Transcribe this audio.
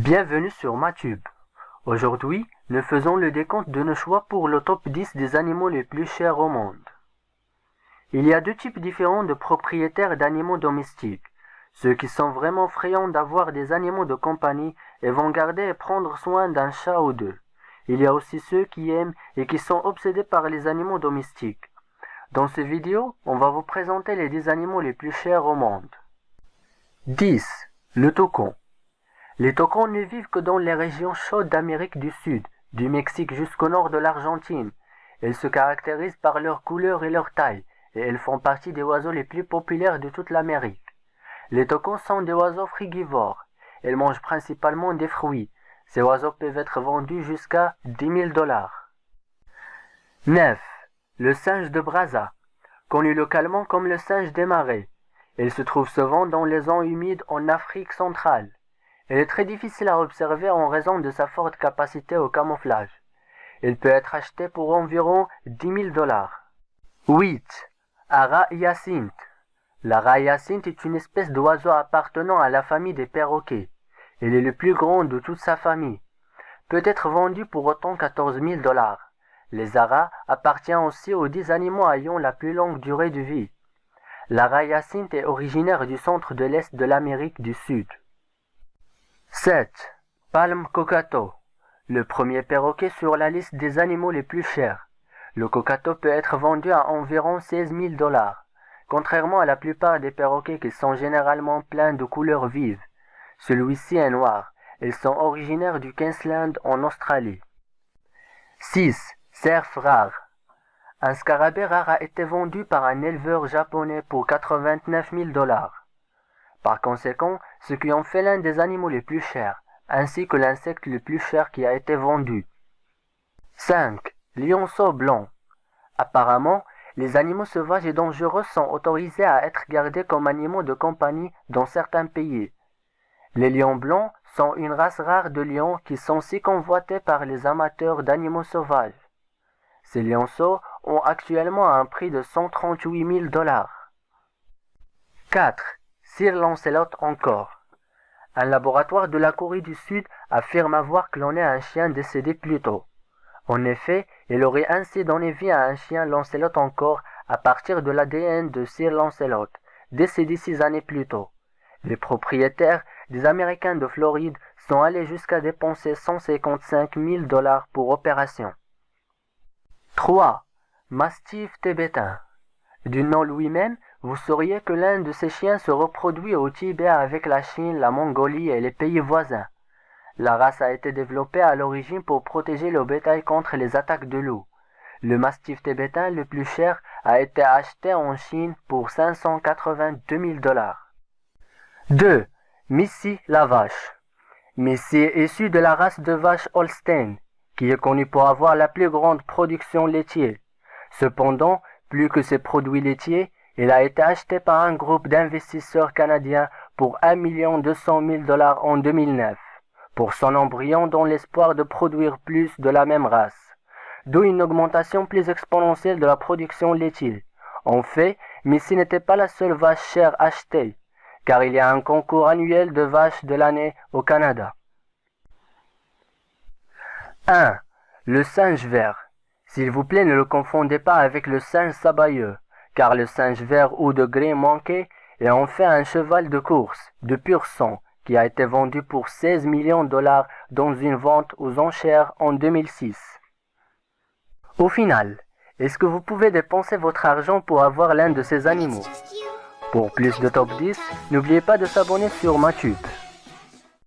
Bienvenue sur MaTube. Aujourd'hui, nous faisons le décompte de nos choix pour le top 10 des animaux les plus chers au monde. Il y a deux types différents de propriétaires d'animaux domestiques. Ceux qui sont vraiment friands d'avoir des animaux de compagnie et vont garder et prendre soin d'un chat ou deux. Il y a aussi ceux qui aiment et qui sont obsédés par les animaux domestiques. Dans cette vidéo, on va vous présenter les 10 animaux les plus chers au monde. 10. Le toucan. Les toucans ne vivent que dans les régions chaudes d'Amérique du Sud, du Mexique jusqu'au nord de l'Argentine. Ils se caractérisent par leur couleur et leur taille, et ils font partie des oiseaux les plus populaires de toute l'Amérique. Les toucans sont des oiseaux frugivores. Ils mangent principalement des fruits. Ces oiseaux peuvent être vendus jusqu'à 10 000 $. 9. Le singe de Brazza, connu localement comme le singe des marais. Il se trouve souvent dans les zones humides en Afrique centrale. Il est très difficile à observer en raison de sa forte capacité au camouflage. Il peut être acheté pour environ 10 000 $. 8. Ara hyacinthe. L'ara hyacinthe est une espèce d'oiseau appartenant à la famille des perroquets. Il est le plus grand de toute sa famille. Peut être vendu pour autant 14 000 $. Les aras appartiennent aussi aux 10 animaux ayant la plus longue durée de vie. L'ara hyacinthe est originaire du centre de l'Est de l'Amérique du Sud. 7. Palm cocato. Le premier perroquet sur la liste des animaux les plus chers. Le cocato peut être vendu à environ 16 000 $. Contrairement à la plupart des perroquets qui sont généralement pleins de couleurs vives. Celui-ci est noir. Ils sont originaires du Queensland en Australie. 6. Cerf rare. Un scarabée rare a été vendu par un éleveur japonais pour 89 000 $. Par conséquent, ce qui en fait l'un des animaux les plus chers, ainsi que l'insecte le plus cher qui a été vendu. 5. Lionceau blanc. Apparemment, les animaux sauvages et dangereux sont autorisés à être gardés comme animaux de compagnie dans certains pays. Les lions blancs sont une race rare de lions qui sont si convoités par les amateurs d'animaux sauvages. Ces lionceaux ont actuellement un prix de 138 000 $. 4. Sir Lancelot encore. Un laboratoire de la Corée du Sud affirme avoir cloné un chien décédé plus tôt. En effet, il aurait ainsi donné vie à un chien Lancelot encore à partir de l'ADN de Sir Lancelot, décédé 6 années plus tôt. Les propriétaires des Américains de Floride sont allés jusqu'à dépenser 155 000 $ pour opération. 3. Mastif tibétain. Du nom lui-même, vous sauriez que l'un de ces chiens se reproduit au Tibet avec la Chine, la Mongolie et les pays voisins. La race a été développée à l'origine pour protéger le bétail contre les attaques de loups. Le mastif tibétain le plus cher a été acheté en Chine pour 582 000 $. 2. Missy la vache. Missy est issue de la race de vache Holstein, qui est connue pour avoir la plus grande production laitière. Cependant, plus que ses produits laitiers, il a été acheté par un groupe d'investisseurs canadiens pour 1 200 000 $ en 2009, pour son embryon dans l'espoir de produire plus de la même race, d'où une augmentation plus exponentielle de la production laitière. En fait, Missy n'était pas la seule vache chère achetée, car il y a un concours annuel de vaches de l'année au Canada. 1. Le singe vert. S'il vous plaît, ne le confondez pas avec le singe sabayeux, car le singe vert ou de gris manqué est en fait un cheval de course, de pur sang, qui a été vendu pour 16 millions de $ dans une vente aux enchères en 2006. Au final, est-ce que vous pouvez dépenser votre argent pour avoir l'un de ces animaux? Pour plus de top 10, n'oubliez pas de s'abonner sur MaTube.